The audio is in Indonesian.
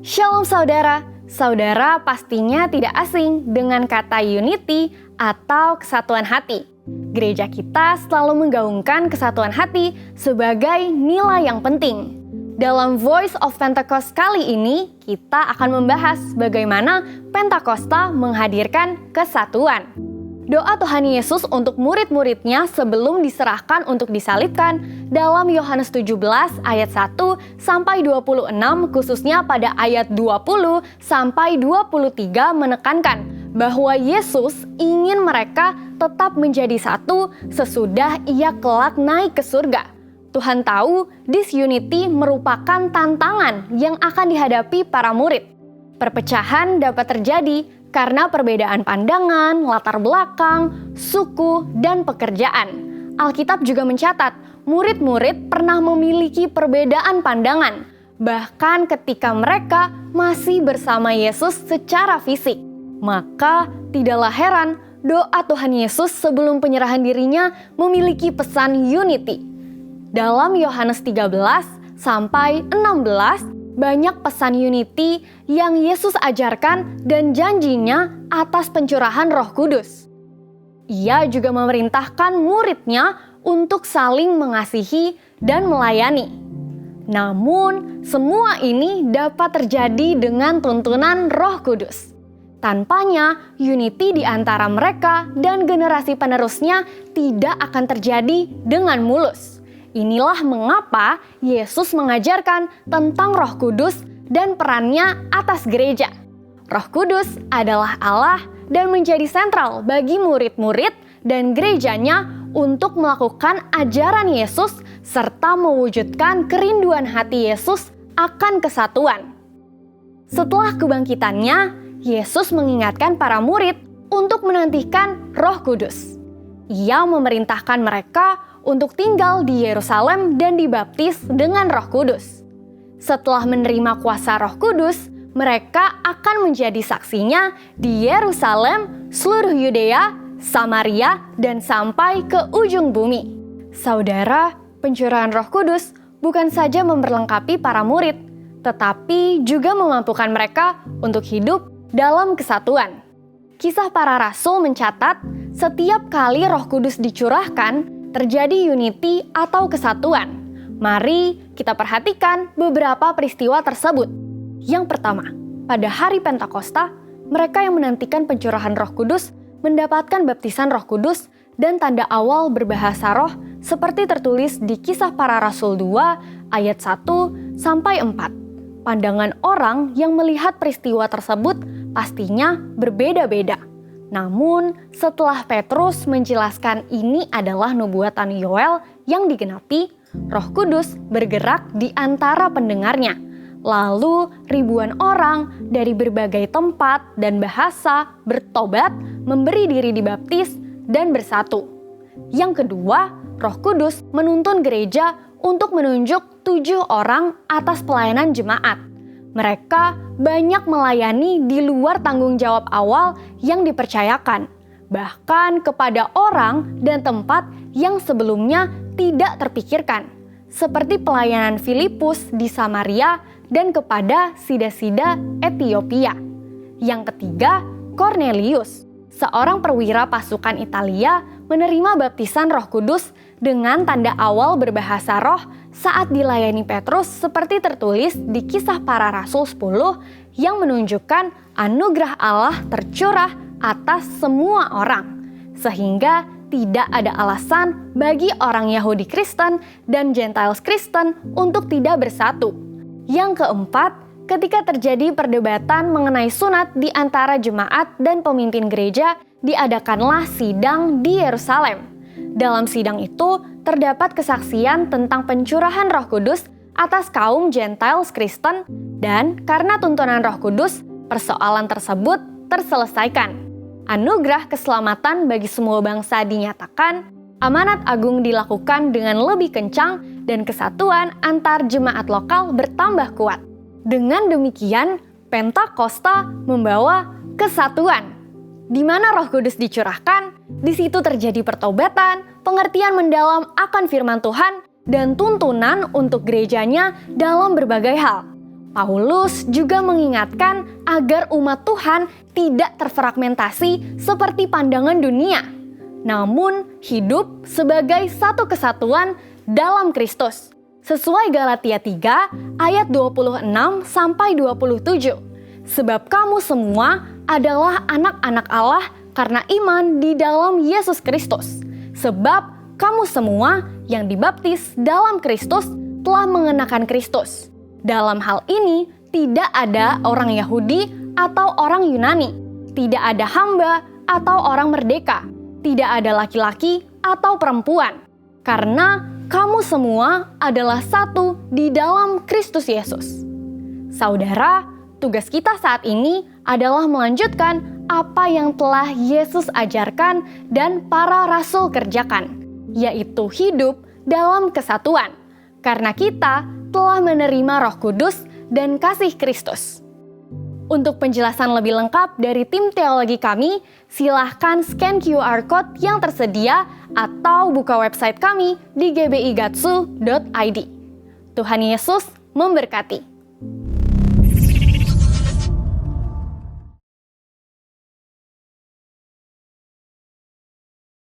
Shalom saudara, saudara pastinya tidak asing dengan kata unity atau kesatuan hati. Gereja kita selalu menggaungkan kesatuan hati sebagai nilai yang penting. Dalam Voice of Pentecost kali ini, kita akan membahas bagaimana Pentakosta menghadirkan kesatuan. Doa Tuhan Yesus untuk murid-muridnya sebelum diserahkan untuk disalibkan dalam Yohanes 17 ayat 1 sampai 26 khususnya pada ayat 20 sampai 23 menekankan bahwa Yesus ingin mereka tetap menjadi satu sesudah ia kelak naik ke surga. Tuhan tahu disunity merupakan tantangan yang akan dihadapi para murid. Perpecahan dapat terjadi karena perbedaan pandangan, latar belakang, suku, dan pekerjaan. Alkitab juga mencatat, murid-murid pernah memiliki perbedaan pandangan, bahkan ketika mereka masih bersama Yesus secara fisik. Maka tidaklah heran doa Tuhan Yesus sebelum penyerahan dirinya memiliki pesan unity. Dalam Yohanes 13 sampai 16, banyak pesan unity yang Yesus ajarkan dan janjinya atas pencurahan Roh Kudus. Ia juga memerintahkan muridnya untuk saling mengasihi dan melayani. Namun, semua ini dapat terjadi dengan tuntunan Roh Kudus. Tanpanya, unity di antara mereka dan generasi penerusnya tidak akan terjadi dengan mulus. Inilah mengapa Yesus mengajarkan tentang Roh Kudus dan perannya atas gereja. Roh Kudus adalah Allah dan menjadi sentral bagi murid-murid dan gerejanya untuk melakukan ajaran Yesus serta mewujudkan kerinduan hati Yesus akan kesatuan. Setelah kebangkitannya, Yesus mengingatkan para murid untuk menantikan Roh Kudus. Ia memerintahkan mereka untuk tinggal di Yerusalem dan dibaptis dengan Roh Kudus. Setelah menerima kuasa Roh Kudus, mereka akan menjadi saksinya di Yerusalem, seluruh Yudea, Samaria, dan sampai ke ujung bumi. Saudara, pencurahan Roh Kudus bukan saja memperlengkapi para murid, tetapi juga memampukan mereka untuk hidup dalam kesatuan. Kisah Para Rasul mencatat, setiap kali Roh Kudus dicurahkan, terjadi unity atau kesatuan. Mari kita perhatikan beberapa peristiwa tersebut. Yang pertama, pada hari Pentakosta, mereka yang menantikan pencurahan Roh Kudus mendapatkan baptisan Roh Kudus dan tanda awal berbahasa roh seperti tertulis di Kisah Para Rasul 2 ayat 1 sampai 4. Pandangan orang yang melihat peristiwa tersebut pastinya berbeda-beda. Namun, setelah Petrus menjelaskan ini adalah nubuatan Yoel yang digenapi, Roh Kudus bergerak di antara pendengarnya. Lalu, ribuan orang dari berbagai tempat dan bahasa bertobat, memberi diri dibaptis, dan bersatu. Yang kedua, Roh Kudus menuntun gereja untuk menunjuk 7 orang atas pelayanan jemaat. Mereka banyak melayani di luar tanggung jawab awal yang dipercayakan, bahkan kepada orang dan tempat yang sebelumnya tidak terpikirkan, seperti pelayanan Filipus di Samaria dan kepada sida-sida Ethiopia. Yang ketiga, Cornelius, seorang perwira pasukan Italia, menerima baptisan Roh Kudus dengan tanda awal berbahasa roh saat dilayani Petrus seperti tertulis di Kisah Para Rasul 10 yang menunjukkan anugerah Allah tercurah atas semua orang, sehingga tidak ada alasan bagi orang Yahudi Kristen dan Gentiles Kristen untuk tidak bersatu. Yang keempat, ketika terjadi perdebatan mengenai sunat di antara jemaat dan pemimpin gereja, diadakanlah sidang di Yerusalem. Dalam sidang itu, terdapat kesaksian tentang pencurahan Roh Kudus atas kaum Gentiles Kristen, dan karena tuntunan Roh Kudus, persoalan tersebut terselesaikan. Anugerah keselamatan bagi semua bangsa dinyatakan, amanat agung dilakukan dengan lebih kencang, dan kesatuan antar jemaat lokal bertambah kuat. Dengan demikian, Pentakosta membawa kesatuan. Di mana Roh Kudus dicurahkan, di situ terjadi pertobatan, pengertian mendalam akan firman Tuhan, dan tuntunan untuk gerejanya dalam berbagai hal. Paulus juga mengingatkan agar umat Tuhan tidak terfragmentasi seperti pandangan dunia, namun hidup sebagai satu kesatuan dalam Kristus. Sesuai Galatia 3 ayat 26-27. Sebab kamu semua adalah anak-anak Allah karena iman di dalam Yesus Kristus. Sebab kamu semua yang dibaptis dalam Kristus telah mengenakan Kristus. Dalam hal ini tidak ada orang Yahudi atau orang Yunani, tidak ada hamba atau orang merdeka, tidak ada laki-laki atau perempuan, karena kamu semua adalah satu di dalam Kristus Yesus. Saudara, tugas kita saat ini adalah melanjutkan apa yang telah Yesus ajarkan dan para rasul kerjakan, yaitu hidup dalam kesatuan, karena kita telah menerima Roh Kudus dan kasih Kristus. Untuk penjelasan lebih lengkap dari tim teologi kami, silahkan scan QR Code yang tersedia atau buka website kami di gbigatsu.id. Tuhan Yesus memberkati.